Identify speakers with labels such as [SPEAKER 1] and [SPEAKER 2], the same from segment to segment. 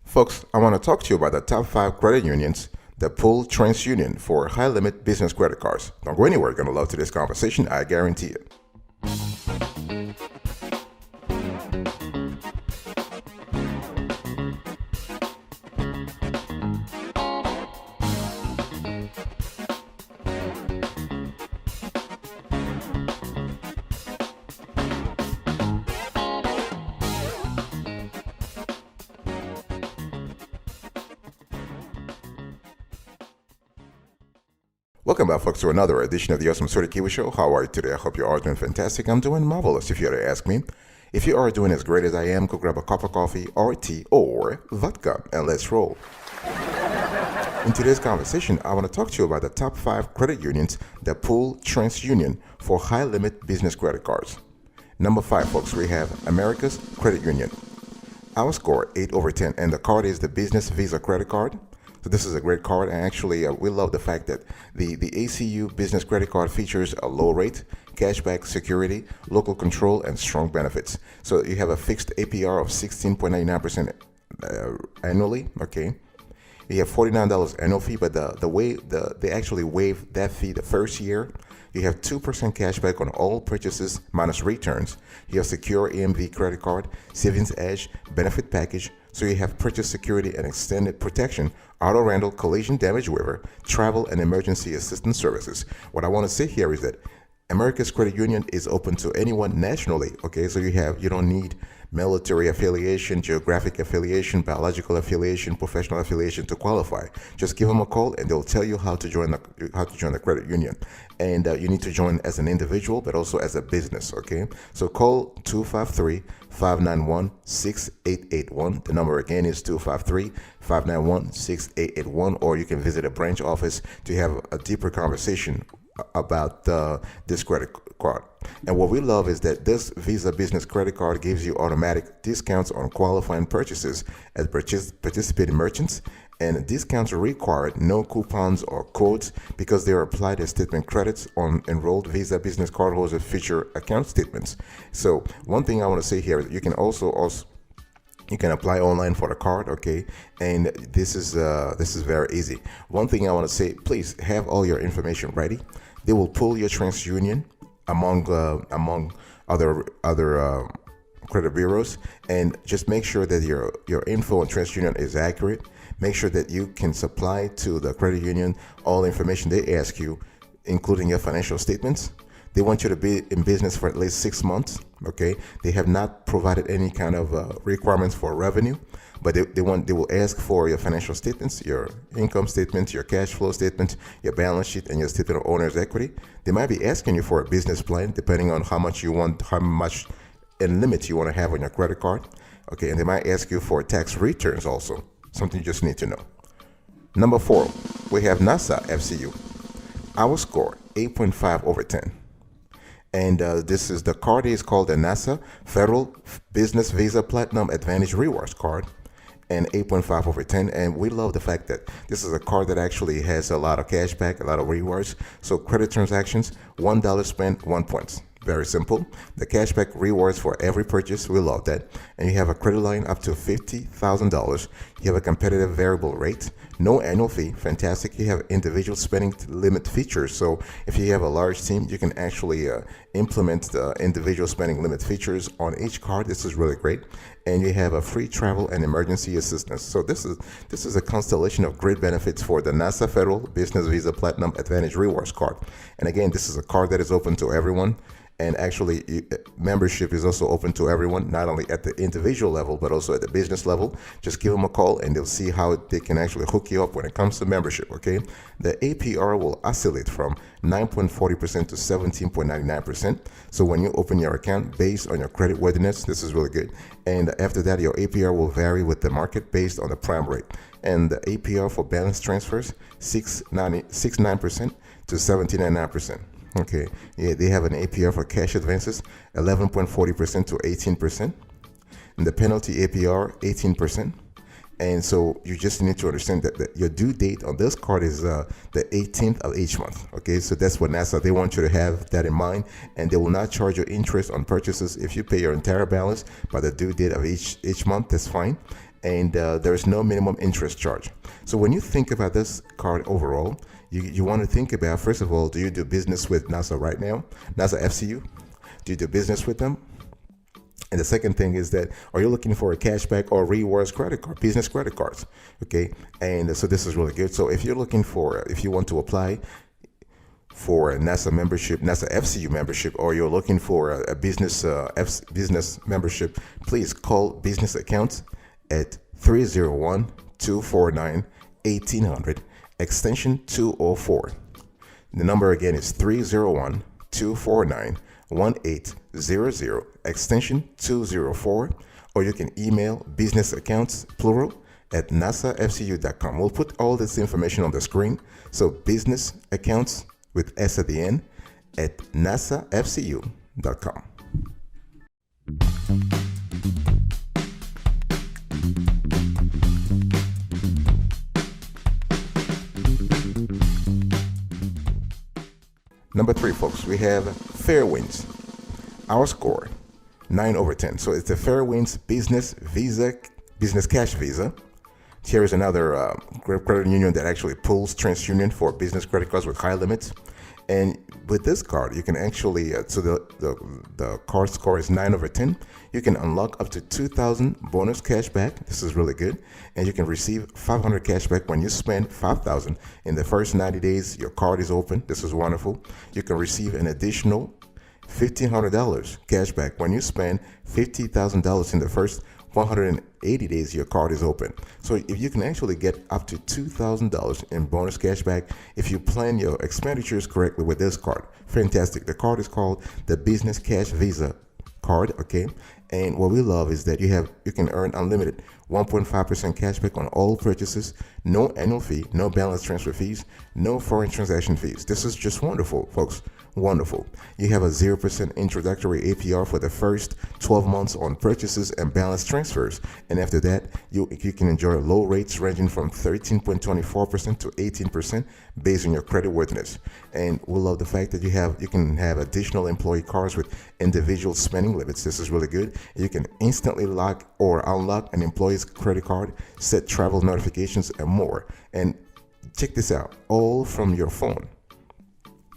[SPEAKER 1] Folks, I want to talk to you about the top 5 credit unions that pull TransUnion for high-limit business credit cards. Don't go anywhere. You're going to love today's conversation. I guarantee it. Welcome back, folks, to another edition of the Awesome Sort of Kiwi Show. How are you today? I hope you are doing fantastic. I'm doing marvelous, if you were to ask me. If you are doing as great as I am, go grab a cup of coffee or tea or vodka, and let's roll. In today's conversation, I want to talk to you about the top 5 credit unions that pull TransUnion for high-limit business credit cards. Number 5, folks, we have America's Credit Union. Our score, 8 over 10, and the card is the Business Visa Credit Card. So this is a great card, and actually we love the fact that the ACU business credit card features a low rate, cashback, security, local control, and strong benefits. So you have a fixed APR of 16.99% annually. Okay, you have $49 annual fee, but they actually waive that fee the first year. You have 2% cashback on all purchases minus returns. You have secure EMV credit card, Savings Edge, benefit package. So you have purchase security and extended protection, auto rental, collision damage waiver, travel and emergency assistance services. What I want to say here is that America's Credit Union is open to anyone nationally. Okay, so you don't need military affiliation, geographic affiliation, biological affiliation, professional affiliation to qualify. Just give them a call and they'll tell you how to join the credit union. And you need to join as an individual, but also as a business. Okay, so call 253-591-6881. The number again is 253-591-6881, or you can visit a branch office to have a deeper conversation about this credit card. And what we love is that this Visa Business Credit Card gives you automatic discounts on qualifying purchases at participating merchants, and discounts are required, no coupons or codes, because they are applied as statement credits on enrolled Visa Business Cardholders feature account statements. So one thing I want to say here is that you can also you can apply online for the card, okay? And this is very easy. One thing I want to say, please have all your information ready. They will pull your TransUnion among other credit bureaus, and just make sure that your info on TransUnion is accurate. Make sure that you can supply to the credit union all the information they ask you, including your financial statements. They want you to be in business for at least 6 months. Okay, they have not provided any kind of requirements for revenue, but they will ask for your financial statements, your income statements, your cash flow statement, your balance sheet, and your statement of owner's equity. They might be asking you for a business plan, depending on how much in limit you want to have on your credit card. Okay, and they might ask you for tax returns also, something you just need to know. Number 4, we have NASA FCU. Our score, 8.5 over 10. And the card is called the NASA Federal Business Visa Platinum Advantage Rewards Card, and 8.5 over 10. And we love the fact that this is a card that actually has a lot of cash back, a lot of rewards. So credit transactions, $1 spent, 1 point. Very simple. The cashback rewards for every purchase, we love that. And you have a credit line up to $50,000. You have a competitive variable rate, no annual fee, fantastic. You have individual spending limit features. So if you have a large team, you can actually implement the individual spending limit features on each card. This is really great. And you have a free travel and emergency assistance. So this is a constellation of great benefits for the NASA Federal Business Visa Platinum Advantage Rewards Card. And again, this is a card that is open to everyone. And actually, membership is also open to everyone, not only at the individual level, but also at the business level. Just give them a call and they'll see how they can actually hook you up when it comes to membership, okay? The APR will oscillate from 9.40% to 17.99%. So when you open your account based on your credit worthiness, this is really good. And after that, your APR will vary with the market based on the prime rate. And the APR for balance transfers, 6.9% to 17.99%. Okay, yeah, they have an APR for cash advances, 11.40% to 18%, and the penalty APR, 18%. And so you just need to understand that your due date on this card is the 18th of each month. Okay, so that's what NASA, they want you to have that in mind, and they will not charge you interest on purchases if you pay your entire balance by the due date of each month. That's fine. and there's no minimum interest charge. So when you think about this card overall, you want to think about, first of all, do you do business with NASA right now? NASA FCU? Do you do business with them? And the second thing is that, are you looking for a cashback or rewards credit card, business credit cards? Okay. And so this is really good. So if you want to apply for a NASA membership, NASA FCU membership, or you're looking for a business business membership, please call business accounts at 301-249-1800, extension 204. The number again is 301-249-1800, extension 204, or you can email business accounts, plural, at nasafcu.com. We'll put all this information on the screen. So business accounts with S at the end at nasafcu.com. Number 3, folks, we have Fairwinds. Our score, 9/10. So it's the Fairwinds Business Visa, Business Cash Visa. Here is another credit union that actually pulls TransUnion for business credit cards with high limits. And with this card, you can actually, so the card score is 9/10. You can unlock up to 2,000 bonus cash back. This is really good. And you can receive 500 cash back when you spend 5,000 in the first 90 days. Your card is open. This is wonderful. You can receive an additional $1,500 cash back when you spend $50,000 in the first 180 days your card is open. So if you can actually get up to $2,000 in bonus cash back if you plan your expenditures correctly with this card. Fantastic. The card is called the Business Cash Visa card, okay? And what we love is that you can earn unlimited 1.5% cashback on all purchases, no annual fee, no balance transfer fees, no foreign transaction fees. This is just wonderful, folks. Wonderful. You have a 0% introductory APR for the first 12 months on purchases and balance transfers. And after that, you can enjoy low rates ranging from 13.24% to 18% based on your credit worthiness. And we love the fact that you can have additional employee cards with individual spending limits. This is really good. You can instantly lock or unlock an employee's credit card, set travel notifications, and more. And check this out, all from your phone.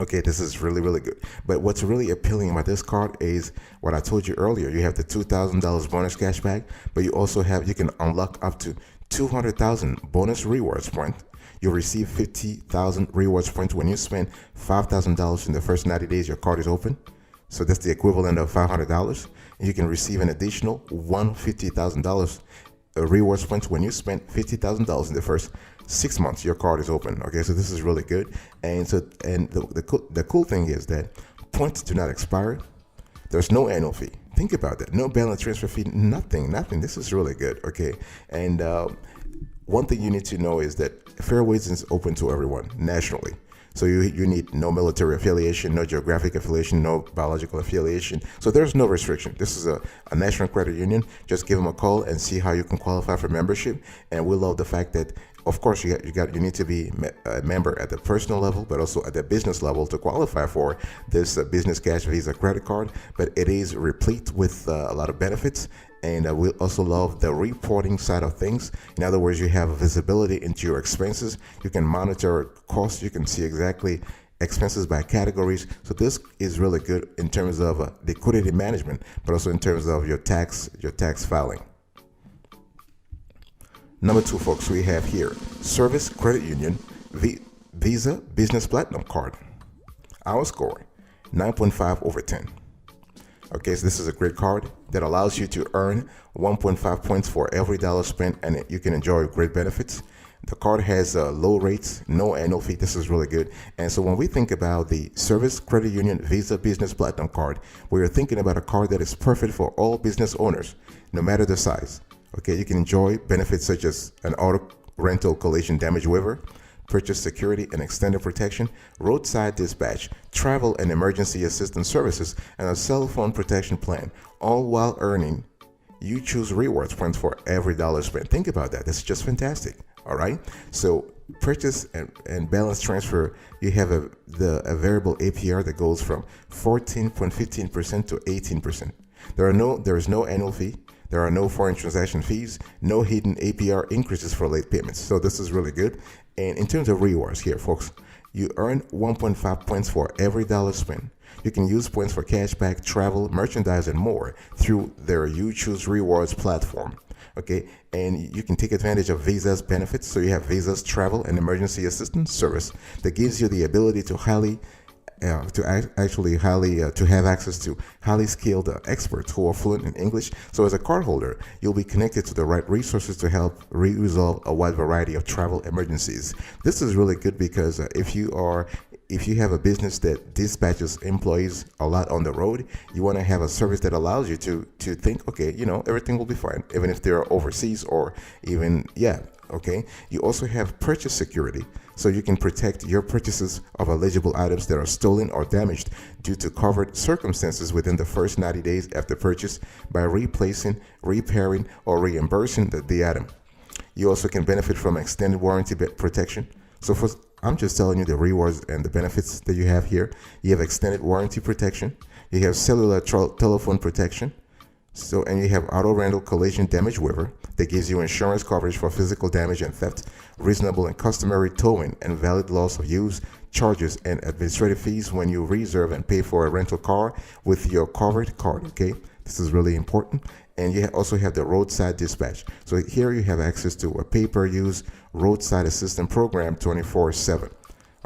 [SPEAKER 1] Okay, this is really, really good. But what's really appealing about this card is what I told you earlier. You have the $2,000 bonus cash back, but you can unlock up to 200,000 bonus rewards points. You'll receive 50,000 rewards points when you spend $5,000 in the first 90 days your card is open. So that's the equivalent of $500. And you can receive an additional $150,000 rewards points when you spend $50,000 in the first 6 months your card is open. Okay, so this is really good. And the cool thing is that points do not expire. There's no annual fee. Think about that. No balance transfer fee, nothing. This is really good. Okay, and one thing you need to know is that Fairways is open to everyone nationally. So you need no military affiliation, no geographic affiliation, no biological affiliation. So there's no restriction. This is a national credit union. Just give them a call and see how you can qualify for membership. And we love the fact that, of course, you need to be a member at the personal level, but also at the business level to qualify for this Business Cash Visa credit card. But it is replete with a lot of benefits. And we also love the reporting side of things. In other words, you have visibility into your expenses. You can monitor costs. You can see exactly expenses by categories. So this is really good in terms of liquidity management, but also in terms of your tax filing. Number 2, folks, we have here Service Credit Union Visa Business Platinum Card. Our score, 9.5/10. Okay, so this is a great card that allows you to earn 1.5 points for every dollar spent, and you can enjoy great benefits. The card has low rates, no annual fee. This is really good. And so when we think about the Service Credit Union Visa Business Platinum Card, we're thinking about a card that is perfect for all business owners, no matter the size. Okay, you can enjoy benefits such as an auto rental collision damage waiver, purchase security and extended protection, roadside dispatch, travel and emergency assistance services, and a cell phone protection plan, all while earning. You choose rewards points for every dollar spent. Think about that. That's just fantastic. All right. So purchase and balance transfer, you have a variable APR that goes from 14.15% to 18%. There is no annual fee. There are no foreign transaction fees, no hidden APR increases for late payments. So this is really good. And in terms of rewards here, folks, you earn 1.5 points for every dollar spent. You can use points for cashback, travel, merchandise, and more through their You Choose Rewards platform. Okay, and you can take advantage of Visa's benefits. So you have Visa's travel and emergency assistance service that gives you the ability to to have access to highly skilled experts who are fluent in English. So as a cardholder, you'll be connected to the right resources to help resolve a wide variety of travel emergencies. This is really good because if you have a business that dispatches employees a lot on the road, you want to have a service that allows you to think, okay, everything will be fine, even if they're overseas or even, okay. You also have purchase security, so you can protect your purchases of eligible items that are stolen or damaged due to covered circumstances within the first 90 days after purchase by replacing, repairing, or reimbursing the item. You also can benefit from extended warranty protection. So I'm just telling you the rewards and the benefits that you have here. You have extended warranty protection. You have cellular telephone protection. And you have auto rental collision damage waiver that gives you insurance coverage for physical damage and theft, reasonable and customary towing, and valid loss of use charges and administrative fees when you reserve and pay for a rental car with your covered card. Okay, this is really important. And you also have the roadside dispatch. So here you have access to a pay-per-use roadside assistance program 24/7.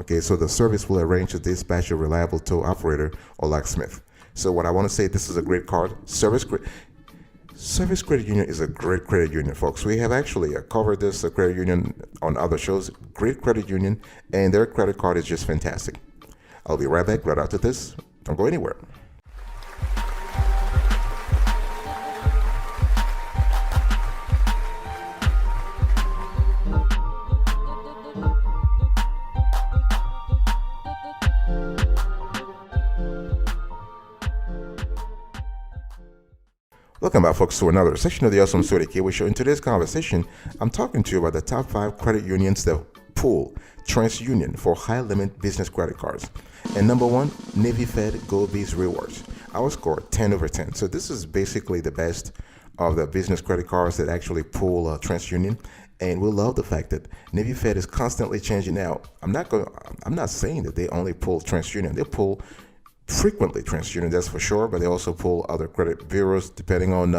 [SPEAKER 1] Okay, so the service will arrange to dispatch a reliable tow operator or locksmith. So what I want to say, this is a great card. Service Credit Union is a great credit union, folks. We have actually covered this credit union on other shows. Great credit union, and their credit card is just fantastic. I'll be right back right after this. Don't go anywhere. Welcome back, folks, to another section of the Awesome Story Kiwi Show. In today's conversation, I'm talking to you about the top 5 credit unions that pull TransUnion for high-limit business credit cards. And number 1, Navy Fed GoBiz Rewards. Our score 10/10. So this is basically the best of the business credit cards that actually pull TransUnion. And we love the fact that Navy Fed is constantly changing. Now, I'm not saying that they only pull TransUnion. They pull frequently TransUnion, that's for sure, but they also pull other credit bureaus depending on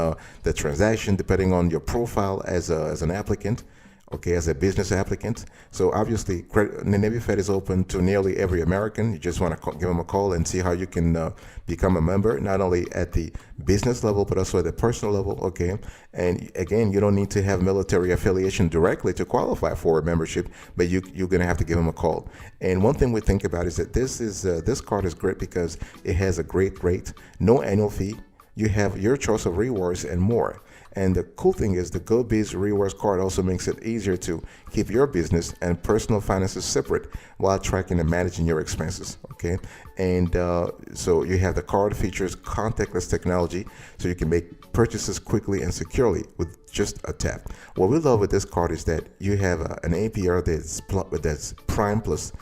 [SPEAKER 1] the transaction, depending on your profile as an applicant, okay, as a business applicant. So obviously, Navy Fed is open to nearly every American. You just want to give them a call and see how you can become a member, not only at the business level, but also at the personal level, okay? And again, you don't need to have military affiliation directly to qualify for a membership, but you're going to have to give them a call. And one thing we think about is that this card is great because it has a great rate, no annual fee. You have your choice of rewards and more. And the cool thing is the GoBiz Rewards card also makes it easier to keep your business and personal finances separate while tracking and managing your expenses, okay? And so you have the card features contactless technology, so you can make purchases quickly and securely with just a tap. What we love with this card is that you have an APR that's prime plus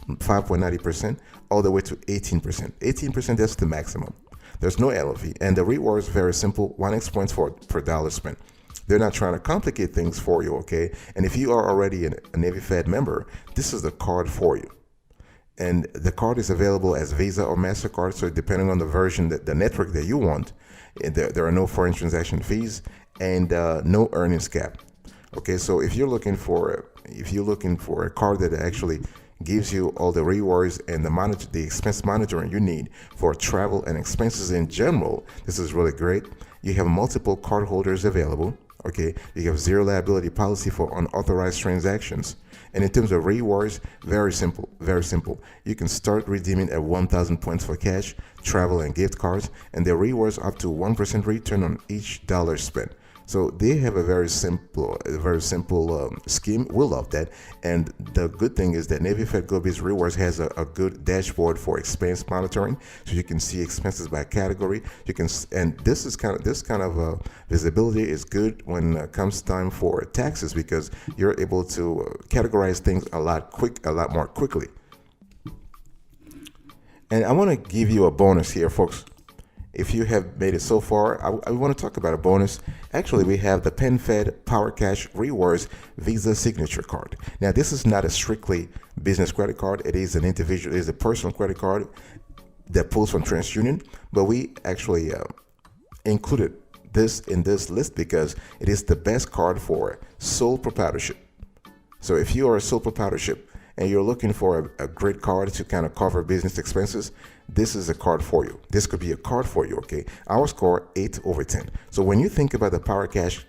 [SPEAKER 1] 5.90% all the way to 18%. 18%, that's the maximum. There's no LV, and the reward is very simple, 1x points per dollar spent. They're not trying to complicate things for you, okay? And if you are already a Navy Fed member, this is the card for you. And the card is available as Visa or MasterCard, so depending on the version, the network that you want, there are no foreign transaction fees and no earnings cap. Okay, so if you're looking for a card that actually gives you all the rewards and the expense monitoring you need for travel and expenses in general, this is really great. You have multiple card holders available. Okay, you have zero liability policy for unauthorized transactions. And in terms of rewards, very simple, very simple. You can start redeeming at 1,000 points for cash, travel, and gift cards, and the rewards up to 1% return on each dollar spent. So they have a very simple scheme. We love that. And the good thing is that Navy Fed GoBiz Rewards has a good dashboard for expense monitoring, so you can see expenses by category. And this kind of visibility is good when it comes time for taxes, because you're able to categorize things a lot more quickly. And I want to give you a bonus here, folks. If you have made it so far, I want to talk about a bonus. Actually, we have the PenFed Power Cash Rewards Visa Signature Card. Now, this is not a strictly business credit card. It is an individual, it is a personal credit card that pulls from TransUnion, but we actually included this in this list because it is the best card for sole proprietorship. So if you are a sole proprietorship and you're looking for a great card to kind of cover business expenses, this is a card for you. This could be a card for you, okay? Our score 8/10. So when you think about the Power Cash,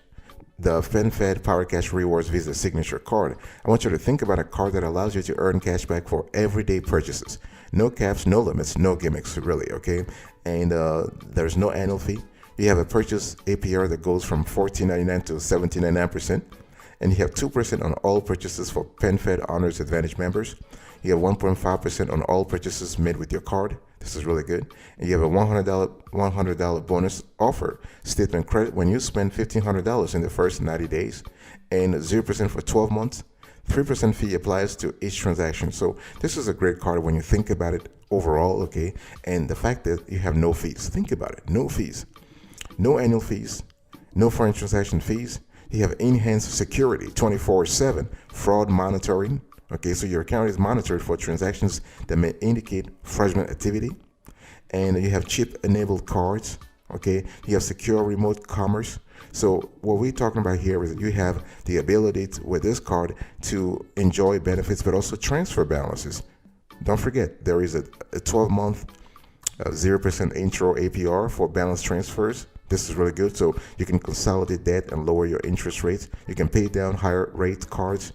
[SPEAKER 1] the PenFed Power Cash Rewards Visa Signature Card, I want you to think about a card that allows you to earn cash back for everyday purchases. No caps, no limits, no gimmicks, really, okay? And there's no annual fee. You have a purchase APR that goes from $14.99 to $17.99%. And you have 2% on all purchases for PenFed Honors Advantage members. You have 1.5% on all purchases made with your card. This is really good. And you have a $100 bonus offer statement credit when you spend $1,500 in the first 90 days, and 0% for 12 months. 3% fee applies to each transaction. So this is a great card when you think about it overall, okay? And the fact that you have no fees. Think about it. No fees. No annual fees. No foreign transaction fees. You have enhanced security, 24/7 fraud monitoring. Okay, so your account is monitored for transactions that may indicate fraudulent activity. And you have chip-enabled cards. Okay, you have secure remote commerce. So what we're talking about here is that you have the ability with this card to enjoy benefits, but also transfer balances. Don't forget, there is a 12-month 0% intro APR for balance transfers. This is really good. So you can consolidate debt and lower your interest rates. You can pay down higher rate cards.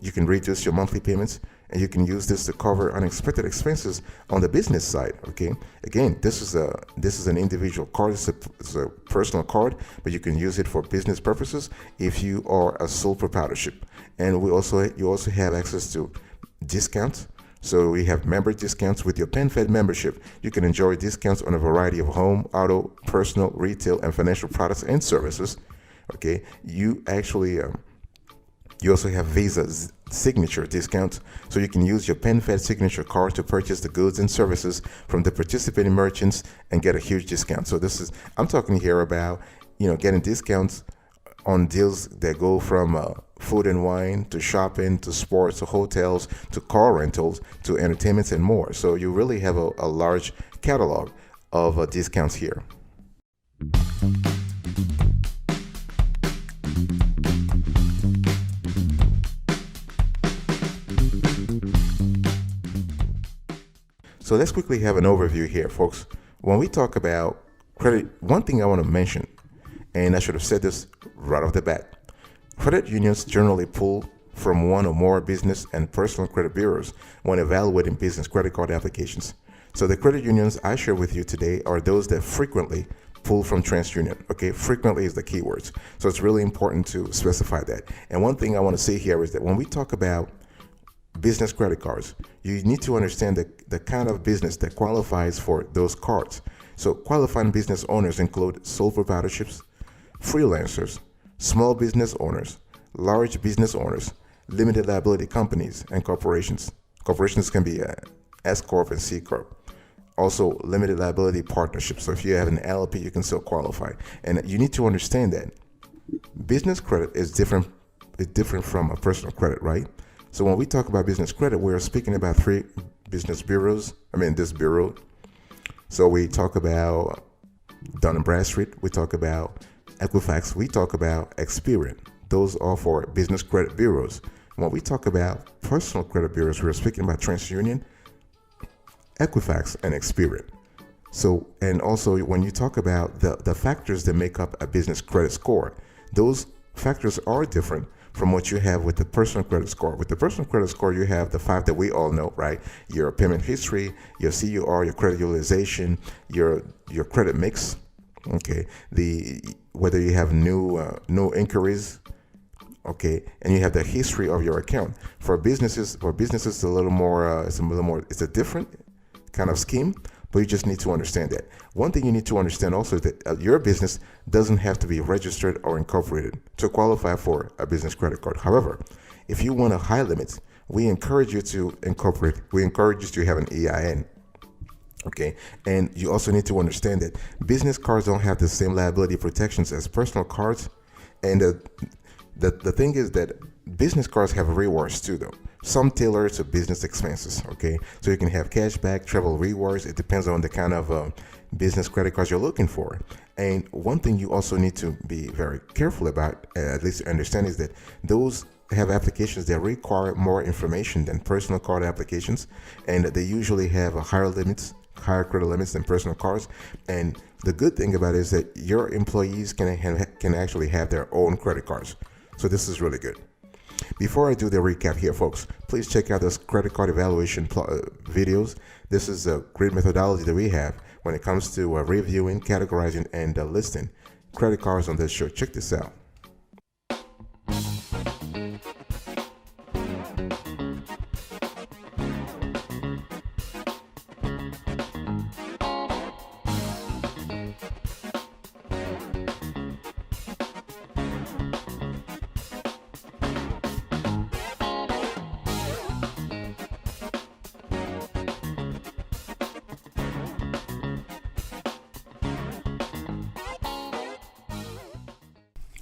[SPEAKER 1] You can reduce your monthly payments, and you can use this to cover unexpected expenses on the business side. Okay. Again, this is an individual card. It's a personal card, but you can use it for business purposes if you are a sole proprietorship. And you also have access to discounts. So we have member discounts with your PenFed membership. You can enjoy discounts on a variety of home, auto, personal, retail, and financial products and services. Okay, you actually you also have Visa signature discounts, so you can use your PenFed signature card to purchase the goods and services from the participating merchants and get a huge discount. So I'm talking here about getting discounts on deals that go from food and wine to shopping to sports to hotels to car rentals to entertainments and more. So you really have a large catalog of discounts here. So let's quickly have an overview here, folks. When we talk about credit, one thing I want to mention, and I should have said this right off the bat, credit unions generally pull from one or more business and personal credit bureaus when evaluating business credit card applications. So the credit unions I share with you today are those that frequently pull from TransUnion. Okay, frequently is the keywords. So it's really important to specify that. And one thing I want to say here is that when we talk about business credit cards, you need to understand the kind of business that qualifies for those cards. So qualifying business owners include sole proprietorships, freelancers, small business owners, large business owners, limited liability companies, and corporations. Corporations can be S Corp and C Corp. Also, limited liability partnerships. So if you have an LLP, you can still qualify. And you need to understand that business credit is different from a personal credit, right? So when we talk about business credit, we're speaking about three business bureaus. This bureau. So we talk about Dun & Bradstreet. We talk about Equifax. We talk about Experian. Those are for business credit bureaus. When we talk about personal credit bureaus, we're speaking about TransUnion, Equifax, and Experian. So, and also when you talk about the factors that make up a business credit score, those factors are different from what you have with the personal credit score. With the personal credit score, you have the five that we all know, right? Your payment history, your CUR, your credit utilization, your credit mix. Okay, whether you have new inquiries, okay, and you have the history of your account. For businesses, it's a little more. It's a different kind of scheme, but you just need to understand that. One thing you need to understand also is that your business doesn't have to be registered or incorporated to qualify for a business credit card. However, if you want a high limit, we encourage you to incorporate. We encourage you to have an EIN. Okay, and you also need to understand that business cards don't have the same liability protections as personal cards, and the thing is that business cards have rewards too, though. Some tailor to business expenses. Okay, so you can have cashback, travel rewards. It depends on the kind of business credit cards you're looking for. And one thing you also need to be very careful about, at least understand, is that those have applications that require more information than personal card applications, and they usually have a higher credit limits than personal cards. And the good thing about it is that your employees can actually have their own credit cards. So this is really good. Before I do the recap here, folks, please check out those credit card evaluation videos. This is a great methodology that we have when it comes to reviewing, categorizing, and listing credit cards on this show. Check this out.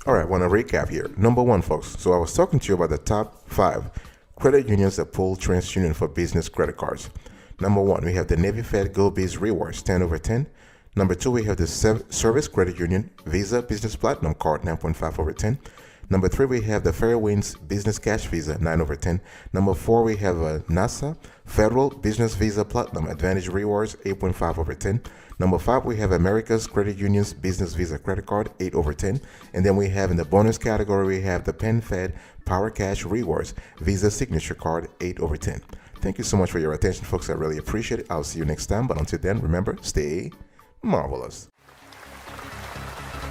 [SPEAKER 1] All right, I want to recap here. Number one, folks. So I was talking to you about the top 5 credit unions that pull TransUnion for business credit cards. Number 1, we have the Navy Fed Go Biz Rewards 10 over 10. Number 2, we have the Service Credit Union Visa Business Platinum Card 9.5 over 10. Number 3, we have the Fairwinds Business Cash Visa 9 over 10. Number 4, we have NASA Federal Business Visa Platinum Advantage Rewards 8.5 over 10. Number 5, we have America's Credit Union's Business Visa Credit Card 8 over 10. And then we have in the bonus category, we have the PenFed Power Cash Rewards Visa Signature Card 8 over 10. Thank you so much for your attention, folks. I really appreciate it. I'll see you next time. But until then, remember, stay marvelous.